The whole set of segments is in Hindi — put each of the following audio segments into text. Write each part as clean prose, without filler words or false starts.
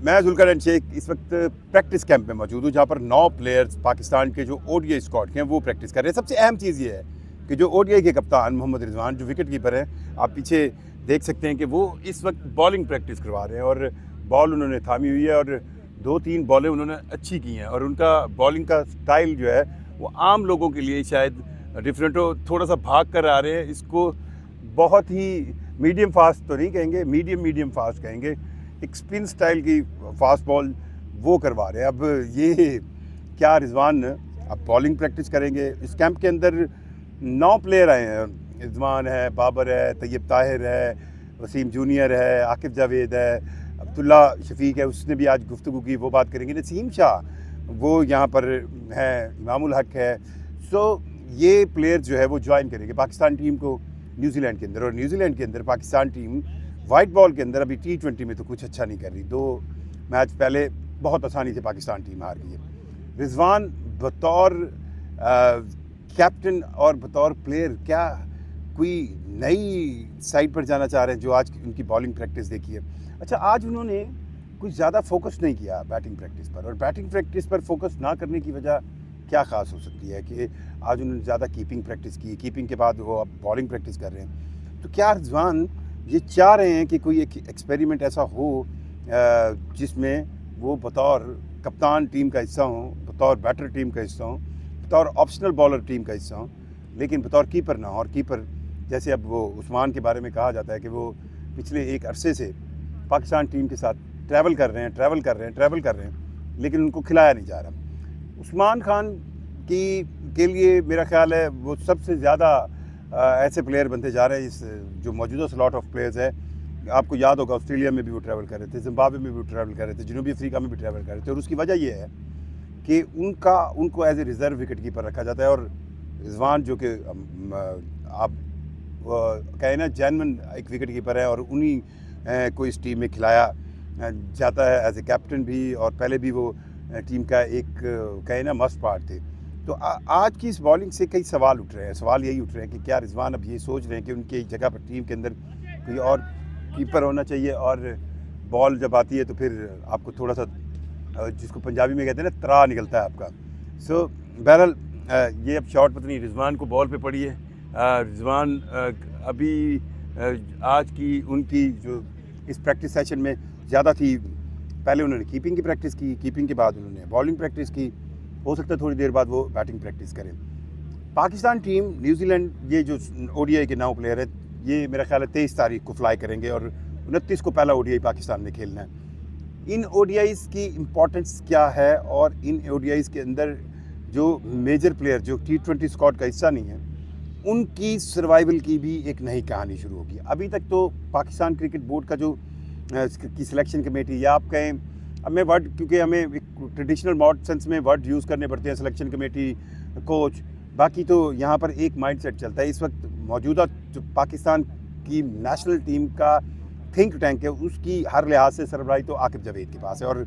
मैं जुल्कर शेख इस वक्त प्रैक्टिस कैंप में मौजूद हूँ, जहाँ पर 9 प्लेयर्स पाकिस्तान के जो ओडीआई स्क्वाड के हैं वो प्रैक्टिस कर रहे हैं। सबसे अहम चीज़ ये है कि जो ओडीआई के कप्तान मोहम्मद रिजवान, जो विकेट कीपर हैं, आप पीछे देख सकते हैं कि वो इस वक्त बॉलिंग प्रैक्टिस करवा रहे हैं और बॉल उन्होंने थामी हुई है और 2-3 बॉलें उन्होंने अच्छी की हैं और उनका बॉलिंग का स्टाइल जो है वो आम लोगों के लिए शायद डिफरेंट हो, थोड़ा सा भाग कर आ रहे हैं। इसको बहुत ही मीडियम फास्ट तो नहीं कहेंगे, मीडियम फास्ट कहेंगे। एक स्पिन स्टाइल की फास्ट बॉल वो करवा रहे हैं। अब ये क्या रिजवान अब बॉलिंग प्रैक्टिस करेंगे। इस कैंप के अंदर 9 प्लेयर आए हैं। रिजवान है, बाबर है, तैयब ताहिर है, वसीम जूनियर है, आकिब जावेद है, अब्दुल्ला शफीक है, उसने भी आज गुफ्तगू की, वो बात करेंगे। नसीम शाह वो यहाँ पर है, इमामुल हक है। सो ये प्लेयर जो है वो ज्वाइन करेंगे पाकिस्तान टीम को न्यूजीलैंड के अंदर। और न्यूजीलैंड के अंदर पाकिस्तान टीम वाइट बॉल के अंदर अभी T20 में तो कुछ अच्छा नहीं कर रही। 2 मैच पहले बहुत आसानी से पाकिस्तान टीम हार गई है। रिजवान बतौर कैप्टन और बतौर प्लेयर क्या कोई नई साइड पर जाना चाह रहे हैं जो आज उनकी बॉलिंग प्रैक्टिस देखी है? अच्छा, आज उन्होंने कुछ ज़्यादा फोकस नहीं किया बैटिंग प्रैक्टिस पर, और बैटिंग प्रैक्टिस पर फोकस ना करने की वजह क्या ख़ास हो सकती है कि आज उन्होंने ज़्यादा कीपिंग प्रैक्टिस की, कीपिंग के बाद वो अब बॉलिंग प्रैक्टिस कर रहे हैं। तो क्या रिजवान ये चाह रहे हैं कि कोई एक एक्सपेरिमेंट ऐसा हो जिसमें वो बतौर कप्तान टीम का हिस्सा हों, बतौर बैटर टीम का हिस्सा हों, बतौर ऑप्शनल बॉलर टीम का हिस्सा हों, लेकिन बतौर कीपर ना हो? और कीपर जैसे अब वो उस्मान के बारे में कहा जाता है कि वो पिछले एक अरसे से पाकिस्तान टीम के साथ ट्रैवल कर रहे हैं, लेकिन उनको खिलाया नहीं जा रहा। उस्मान खान के लिए मेरा ख्याल है वो सबसे ज़्यादा ऐसे प्लेयर बनते जा रहे हैं इस जो मौजूदा स्लॉट ऑफ प्लेयर्स है। आपको याद होगा ऑस्ट्रेलिया में भी वो ट्रैवल कर रहे थे, जिम्बाब्वे में भी वो ट्रैवल कर रहे थे, जनूबी अफ्रीका में भी ट्रैवल कर रहे थे। और उसकी वजह ये है कि उनको as a reserve wicketkeeper रखा जाता है। और रिजवान जो कि आप कहें ना जेन्युइन एक विकेट कीपर है और उन्हीं को इस टीम में खिलाया जाता है एज ए कैप्टन भी, और पहले भी वो टीम का एक कहें ना मस्ट पार्ट थे। तो आज की इस बॉलिंग से कई सवाल उठ रहे हैं। सवाल यही उठ रहे हैं कि क्या रिजवान अब ये सोच रहे हैं कि उनकी जगह पर टीम के अंदर कोई और कीपर होना चाहिए, और बॉल जब आती है तो फिर आपको थोड़ा सा जिसको पंजाबी में कहते हैं ना तरा निकलता है आपका। सो बहरहाल ये अब शॉट पता नहीं रिजवान को बॉल पे पड़ी है। रिजवान अभी आज की उनकी जो इस प्रैक्टिस सेशन में ज़्यादा थी, पहले उन्होंने कीपिंग की प्रैक्टिस की, कीपिंग के बाद उन्होंने बॉलिंग प्रैक्टिस की। हो सकता है थोड़ी देर बाद वो बैटिंग प्रैक्टिस करें। पाकिस्तान टीम न्यूजीलैंड ये जो ओडीआई के 9 प्लेयर है, ये मेरा ख्याल है 23 तारीख को फ्लाई करेंगे और 29 को पहला ओडीआई पाकिस्तान में खेलना है। इन ओडीआईज़ की इम्पोर्टेंस क्या है, और इन ओडीआईज़ के अंदर जो मेजर प्लेयर जो T20 स्क्वाड का हिस्सा नहीं है, उनकी सर्वाइवल की भी एक नई कहानी शुरू होगी। अभी तक तो पाकिस्तान क्रिकेट बोर्ड का जो की सिलेक्शन कमेटी, या आप कहें, अब मैं वर्ड, क्योंकि हमें एक ट्रेडिशनल मॉड सेंस में वर्ड यूज़ करने पड़ते हैं, सिलेक्शन कमेटी, कोच, बाकी तो यहाँ पर एक माइंडसेट चलता है। इस वक्त मौजूदा जो पाकिस्तान की नेशनल टीम का थिंक टैंक है, उसकी हर लिहाज से सरबराही तो आकिब जावेद के पास है। और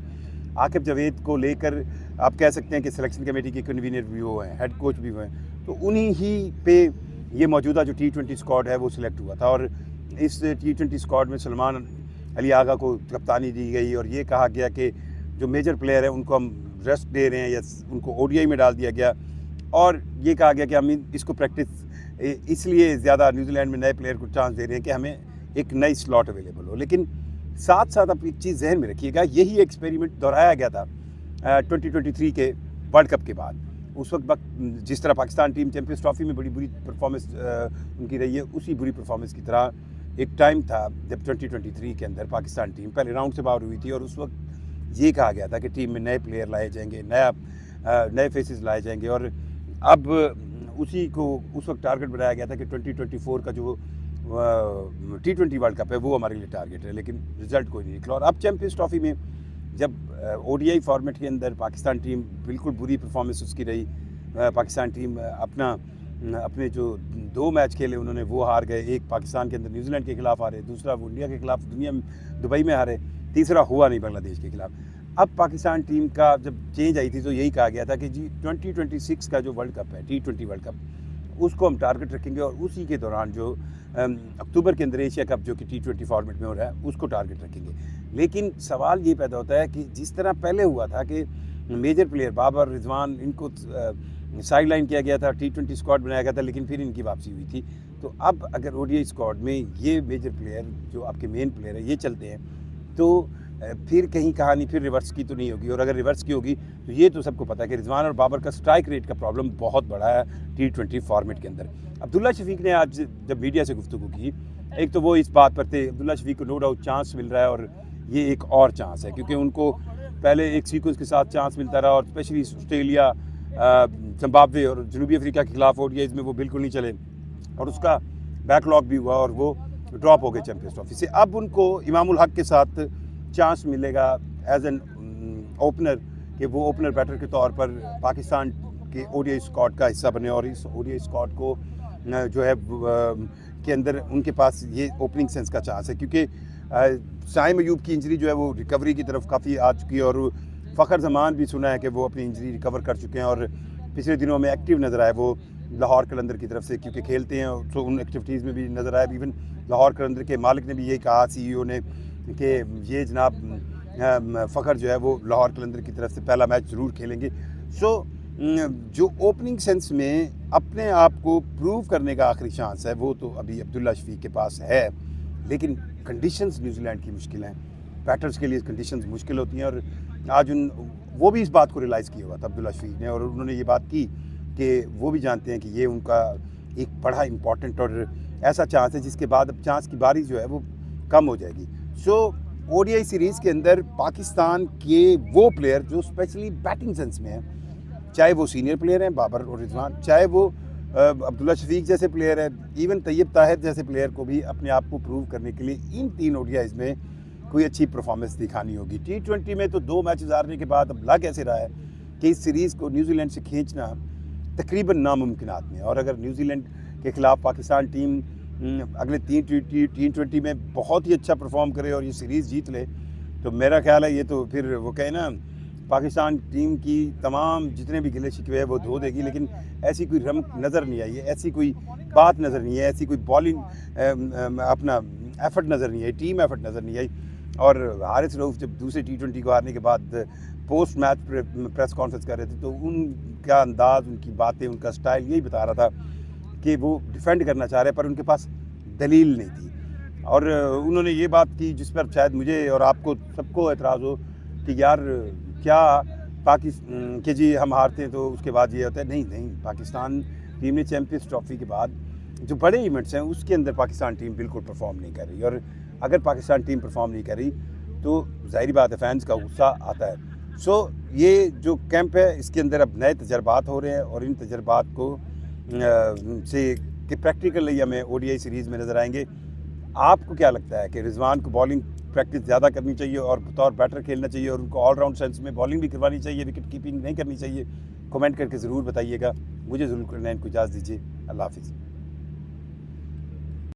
आकिब जावेद को लेकर आप कह सकते हैं कि सिलेक्शन कमेटी के कन्वीनर भी वो हैं, हेड कोच भी वो हैं। तो उन्हीं ही पे ये मौजूदा जो T20 स्क्वाड है वो सिलेक्ट हुआ था, और इस T20 स्क्वाड में सलमान अली आगा को कप्तानी दी गई, और ये कहा गया कि जो मेजर प्लेयर है उनको हम रेस्ट दे रहे हैं, या उनको ओडीआई में डाल दिया गया। और ये कहा गया कि हम इसको प्रैक्टिस इसलिए ज़्यादा न्यूजीलैंड में नए प्लेयर को चांस दे रहे हैं कि हमें एक नई स्लॉट अवेलेबल हो। लेकिन साथ साथ आप एक चीज़ जहन में रखिएगा, यही एक्सपेरिमेंट दोहराया गया था 2023 के वर्ल्ड कप के बाद। उस वक्त जिस तरह पाकिस्तान टीम चैम्पियंस ट्रॉफी में बड़ी बुरी परफॉर्मेंस उनकी रही है, उसी बुरी परफॉर्मेंस की तरह एक टाइम था जब 2023 के अंदर पाकिस्तान टीम पहले राउंड से बाहर हुई थी, और उस वक्त ये कहा गया था कि टीम में नए प्लेयर लाए जाएंगे, नए फेसेस लाए जाएंगे। और अब उसी को उस वक्त टारगेट बनाया गया था कि 2024 का जो T20 वर्ल्ड कप है वो हमारे लिए टारगेट है, लेकिन रिजल्ट कोई नहीं निकला। और अब चैम्पियंस ट्रॉफी में जब ओडीआई फॉर्मेट के अंदर पाकिस्तान टीम बिल्कुल बुरी परफॉर्मेंस उसकी रही, पाकिस्तान टीम अपने जो 2 मैच खेले उन्होंने वो हार गए। एक पाकिस्तान के अंदर न्यूजीलैंड के खिलाफ हारे, दूसरा वो इंडिया के खिलाफ दुबई में हारे, तीसरा हुआ नहीं बांग्लादेश के खिलाफ। अब पाकिस्तान टीम का जब चेंज आई थी तो यही कहा गया था कि जी 2026 का जो वर्ल्ड कप है, T20 वर्ल्ड कप, उसको हम टारगेट रखेंगे, और उसी के दौरान जो अक्टूबर के अंदर एशिया कप जो कि T20 फॉर्मेट में हो रहा है उसको टारगेट रखेंगे। लेकिन सवाल ये पैदा होता है कि जिस तरह पहले हुआ था कि मेजर प्लेयर बाबर, रिजवान, इनको साइड लाइन किया गया था, T20 स्क्वाड बनाया गया था, लेकिन फिर इनकी वापसी हुई थी। तो अब अगर ODI स्क्वाड में ये मेजर प्लेयर जो आपके मेन प्लेयर है ये चलते हैं, तो फिर कहीं कहानी फिर रिवर्स की तो नहीं होगी, और अगर रिवर्स की होगी तो ये तो सबको पता है कि रिजवान और बाबर का स्ट्राइक रेट का प्रॉब्लम बहुत बड़ा है T20 फॉर्मेट के अंदर। अब्दुल्ला शफीक ने आज जब मीडिया से गुफ्तगू की, एक तो वो इस बात पर थे, अब्दुल्ला शफीक को नो डाउट चांस मिल रहा है, और ये एक और चांस है क्योंकि उनको पहले एक सीक्वेंस के साथ चांस मिलता रहा, और स्पेशली ऑस्ट्रेलिया, जिम्बाब्वे और जनूबी अफ्रीका के खिलाफ ODIs में वो बिल्कुल नहीं चले, और उसका बैकलॉग भी हुआ और वो ड्रॉप हो गए चैम्पियंस ट्रॉफी से। अब उनको इमामुल हक के साथ चांस मिलेगा एज एन ओपनर, कि वो ओपनर बैटर के तौर पर पाकिस्तान के ODI स्क्वाड का हिस्सा बने, और इस ODI स्क्वाड को जो है के अंदर उनके पास ये ओपनिंग सेंस का चांस है, क्योंकि शाहिम अयूब की इंजरी जो है वो रिकवरी की तरफ काफ़ी आ चुकी है, और फ़खर जमान भी सुना है कि वो अपनी इंजरी रिकवर कर चुके हैं, और पिछले दिनों में एक्टिव नज़र आए वो लाहौर कलंदर की तरफ से, क्योंकि खेलते हैं तो उन एक्टिविटीज़ में भी नज़र आए। इवन लाहौर कलंदर के मालिक ने भी यही कहा, CEO ने, कि ये जनाब फ़खर जो है वो लाहौर कलंदर की तरफ से पहला मैच ज़रूर खेलेंगे। सो जो ओपनिंग सेंस में अपने आप को प्रूव करने का आखिरी चांस है वो तो अभी अब्दुल्ला शफीक के पास है, लेकिन कंडीशंस न्यूजीलैंड की मुश्किल हैं, बैटर्स के लिए कंडीशंस मुश्किल होती हैं, और आज वो भी इस बात को रियलाइज़ किया हुआ था अब्दुल्ला शफीक ने, और उन्होंने ये बात की कि वो भी जानते हैं कि ये उनका एक बड़ा इंपॉर्टेंट और ऐसा चांस है जिसके बाद अब चांस की बारी जो है वो कम हो जाएगी। सो ODI सीरीज़ के अंदर पाकिस्तान के वो प्लेयर जो स्पेशली बैटिंग सेंस में हैं, चाहे वो सीनियर प्लेयर हैं बाबर और रिजवान, चाहे वो अब्दुल्ला शफीक जैसे प्लेयर है, इवन तैयब ताहिर जैसे प्लेयर को भी अपने आप को प्रूव करने के लिए इन 3 ODIs में कोई अच्छी परफॉर्मेंस दिखानी होगी। T20 में तो 2 मैचेस हारने के बाद अब लग ऐसे रहा है कि इस सीरीज़ को न्यूजीलैंड से खींचना तकरीबन नामुमकिनात में, और अगर न्यूजीलैंड के ख़िलाफ़ पाकिस्तान टीम अगले 3 T20 में बहुत ही अच्छा परफॉर्म करे और ये सीरीज़ जीत ले, तो मेरा ख्याल है ये तो फिर वो कहे ना, पाकिस्तान टीम की तमाम जितने भी गिले शिकवे है वो धो देगी। लेकिन ऐसी कोई रमक नज़र नहीं आई है, ऐसी कोई बात नज़र नहीं है, ऐसी कोई बॉलिंग अपना एफर्ट नज़र नहीं आई, टीम एफर्ट नज़र नहीं आई। और हारिस रऊफ़ जब दूसरे T20 को हारने के बाद पोस्ट मैच प्रेस कॉन्फ्रेंस कर रहे थे, तो उनका अंदाज़, उनकी बातें, उनका स्टाइल यही बता रहा था कि वो डिफेंड करना चाह रहे हैं, पर उनके पास दलील नहीं थी। और उन्होंने ये बात की जिस पर शायद मुझे और आपको सबको एतराज़ हो कि यार क्या पाकिस्तान के जी हम हारते हैं तो उसके बाद ये होता है। नहीं, पाकिस्तान टीम ने चैम्पियंस ट्रॉफी के बाद जो बड़े इवेंट्स हैं उसके अंदर पाकिस्तान टीम बिल्कुल परफॉर्म नहीं कर रही, और अगर पाकिस्तान टीम परफॉर्म नहीं कर रही तो ज़ाहिर बात है फैंस का गुस्सा आता है। सो ये जो कैंप है इसके अंदर अब नए तजर्बात हो रहे हैं, और इन तजर्बात को से कि प्रैक्टिकली हमें ODI सीरीज़ में नज़र आएंगे। आपको क्या लगता है कि रिजवान को बॉलिंग प्रैक्टिस ज़्यादा करनी चाहिए और बतौर बैटर खेलना चाहिए, और उनको ऑलराउंड सेंस में बॉलिंग भी करवानी चाहिए, विकेट कीपिंग नहीं करनी चाहिए? कमेंट करके ज़रूर बताइएगा। मुझे ज़रूर करना है, इनको इजाज़त दीजिए। अल्लाह हाफ़िज़।